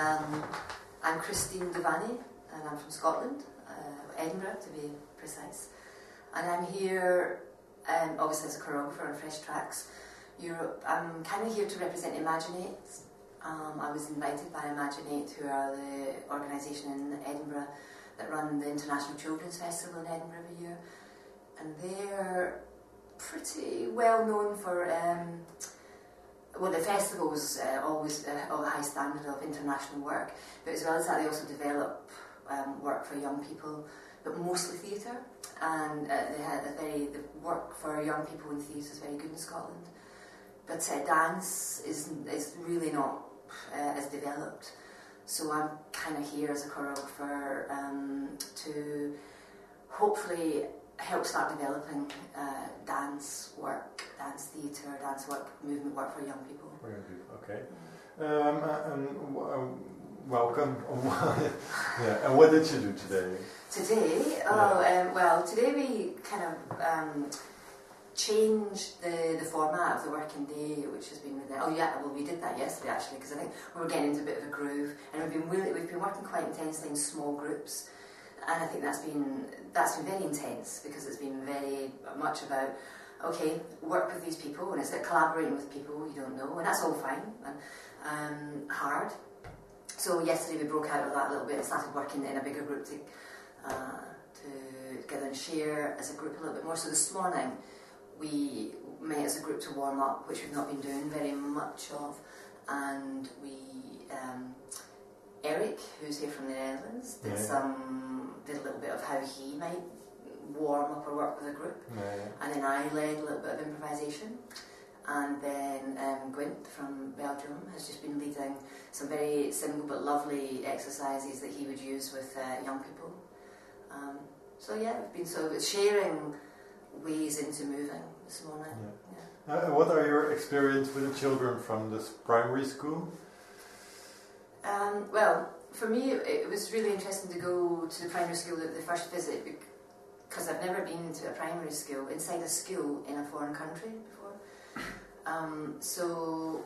I'm Christine Devaney, and I'm from Scotland, Edinburgh to be precise. And I'm here, obviously as a choreographer on Fresh Tracks Europe. I'm kind of here to represent Imaginate. I was invited by Imaginate, who are the organisation in Edinburgh that run the International Children's Festival in Edinburgh every year. And they're pretty well known for, well, the festival was always of a high standard of international work, but as well as that they also develop work for young people, but mostly theatre, and they had the work for young people in theatre is very good in Scotland, but dance is really not as developed. So I'm kind of here as a choreographer to hopefully help start developing dance work, dance theatre, dance work, movement work for young people. For young people, okay. Welcome. Yeah. And what did you do today? Today? Well, today we kind of changed the format of the working day, which has been we did that yesterday actually, because I think we were getting into a bit of a groove, and we've been working quite intensely in small groups. And I think that's been very intense, because it's been very much about, okay, work with these people, and it's like collaborating with people you don't know, and that's all fine and hard. So yesterday we broke out of that a little bit and started working in a bigger group to together and share as a group a little bit more. So this morning we met as a group to warm up, which we've not been doing very much of, and we Eric, who's here from the Netherlands, did a little bit of how he might warm up or work with a group, and then I led a little bit of improvisation, and then Gwent from Belgium has just been leading some very simple but lovely exercises that he would use with young people. So yeah, it's been sharing ways into moving this morning. Yeah. Yeah. What are your experience with the children from this primary school? Well, for me, it was really interesting to go to the primary school at the first visit, because I've never been to a primary school, inside a school in a foreign country before. So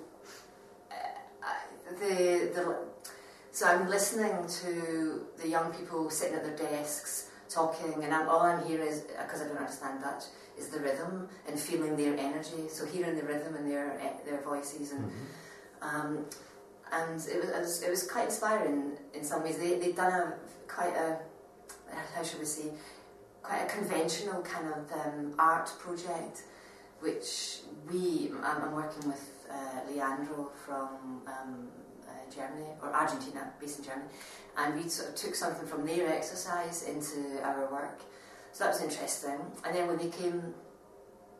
I'm listening to the young people sitting at their desks, talking, and all I'm hearing is, because I don't understand Dutch, is the rhythm and feeling their energy. So hearing the rhythm in their voices, and it was quite inspiring in some ways. They'd done quite a conventional kind of art project, which I'm working with Leandro from Germany, or Argentina, based in Germany, and we sort of took something from their exercise into our work. So that was interesting. And then when they came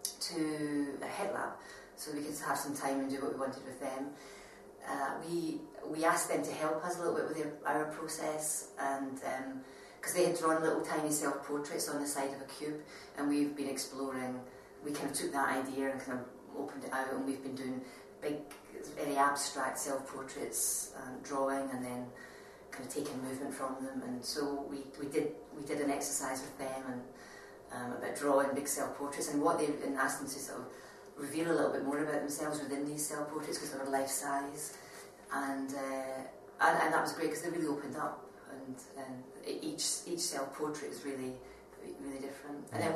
to a hit lab, so we could have some time and do what we wanted with them, we asked them to help us a little bit with our process, and because they had drawn little tiny self-portraits on the side of a cube, and we've been exploring. We kind of took that idea and kind of opened it out, and we've been doing big, very abstract self-portraits, drawing, and then kind of taking movement from them. And so we did an exercise with them and about drawing big self-portraits, and asked them to sort of reveal a little bit more about themselves within these self-portraits, because they were life-size, and that was great, because they really opened up, and each self-portrait is really, really different. And then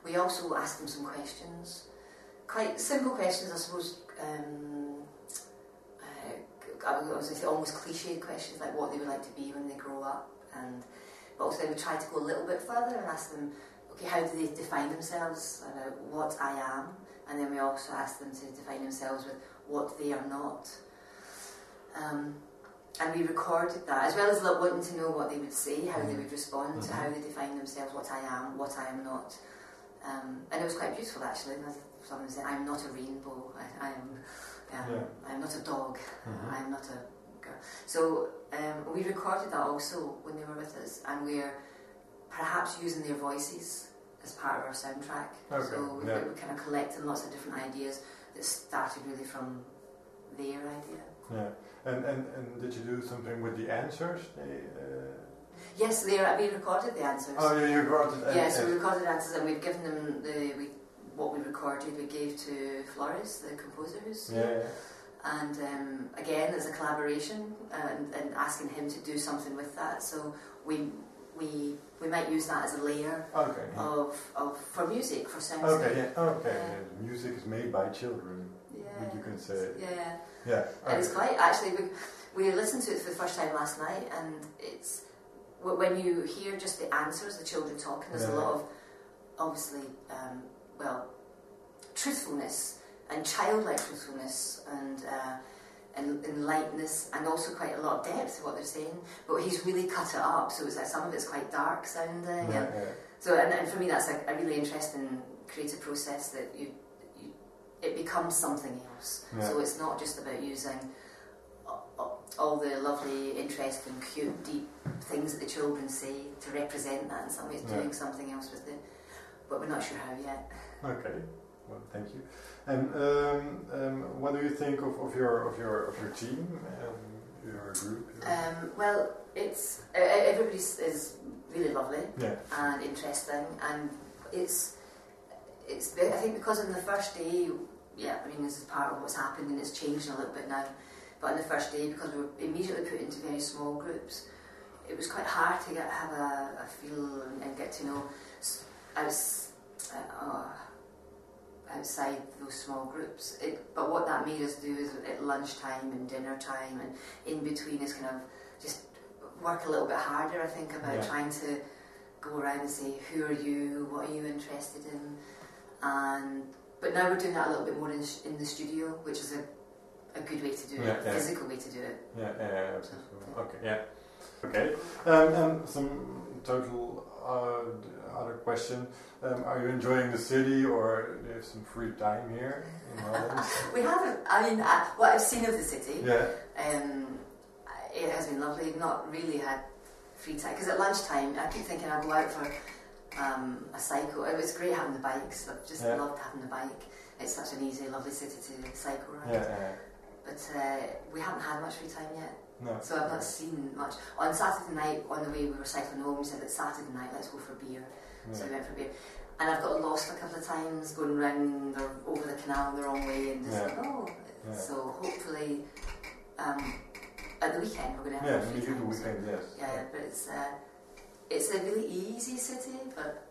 we also asked them some questions, quite simple questions, I suppose. I was going to say almost cliched questions, like what they would like to be when they grow up, but also then we tried to go a little bit further and ask them, okay, how do they define themselves, about what I am, and then we also asked them to define themselves with what they are not. And we recorded that, as well as wanting to know what they would say, how they would respond to how they define themselves, what I am, what I am not. And it was quite beautiful, actually. Someone said, "I'm not a rainbow. I am not a dog. I am not a girl." So we recorded that also when they were with us, and we're perhaps using their voices as part of our soundtrack. Okay. So we kind of collected lots of different ideas that started really from their idea. Yeah. And did you do something with the answers? Yes, we recorded the answers. Oh, you recorded answers? Yes, we recorded answers, and we've given them what we recorded. We gave to Flores, the composer who's here. And again, there's a collaboration and asking him to do something with that. So we might use that as a layer for music, for sound. Music is made by children. Yeah. You can say. Yeah. Yeah. And it's quite actually. We listened to it for the first time last night, and it's when you hear just the answers, the children talking. There's a lot of obviously, truthfulness and childlike truthfulness and lightness, and also quite a lot of depth to what they're saying. But he's really cut it up, so it's like some of it's quite dark sounding. So and for me, that's a really interesting creative process that it becomes something else. Yeah. So it's not just about using all the lovely, interesting, cute, deep things that the children say to represent that in some ways, doing something else with it. But we're not sure how yet. Okay, well, thank you. And what do you think of your team, your group? Well, it's everybody is really lovely and interesting, and it's I think because in the first day, I mean this is part of what's happened and it's changing a little bit now. But on the first day, because we were immediately put into very small groups, it was quite hard to have a feel and get to know outside those small groups. But what that made us do is at lunchtime and dinner time and in between is kind of just work a little bit harder, I think, about trying to go around and say, who are you, what are you interested in? But now we're doing that a little bit more in the studio, which is a good way to do it, a physical way to do it. Yeah, absolutely. Okay. And some total other question. Are you enjoying the city, or do you have some free time here in Holland? We haven't. I mean, what I've seen of the city, it has been lovely. We've not really had free time, because at lunchtime I keep thinking I'll go out for a cycle. It was great having the bikes. I've just loved having the bike. It's such an easy, lovely city to cycle around. But we haven't had much free time yet. No. So I've not seen much. On Saturday night, on the way we were cycling home, we said that Saturday night, let's go for a beer. So we went for a beer. And I've got lost a couple of times going round or over the canal the wrong way and just So hopefully at the weekend we're going to have free time. The weekend, but it's a really easy city, but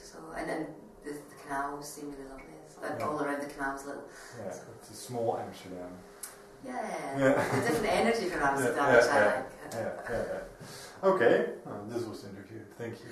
so, and then the canals seem really lovely. All around the canals, little. Yeah, it's a small Amsterdam. A different energy from Amsterdam, which I like. Okay, this was the interview. Thank you.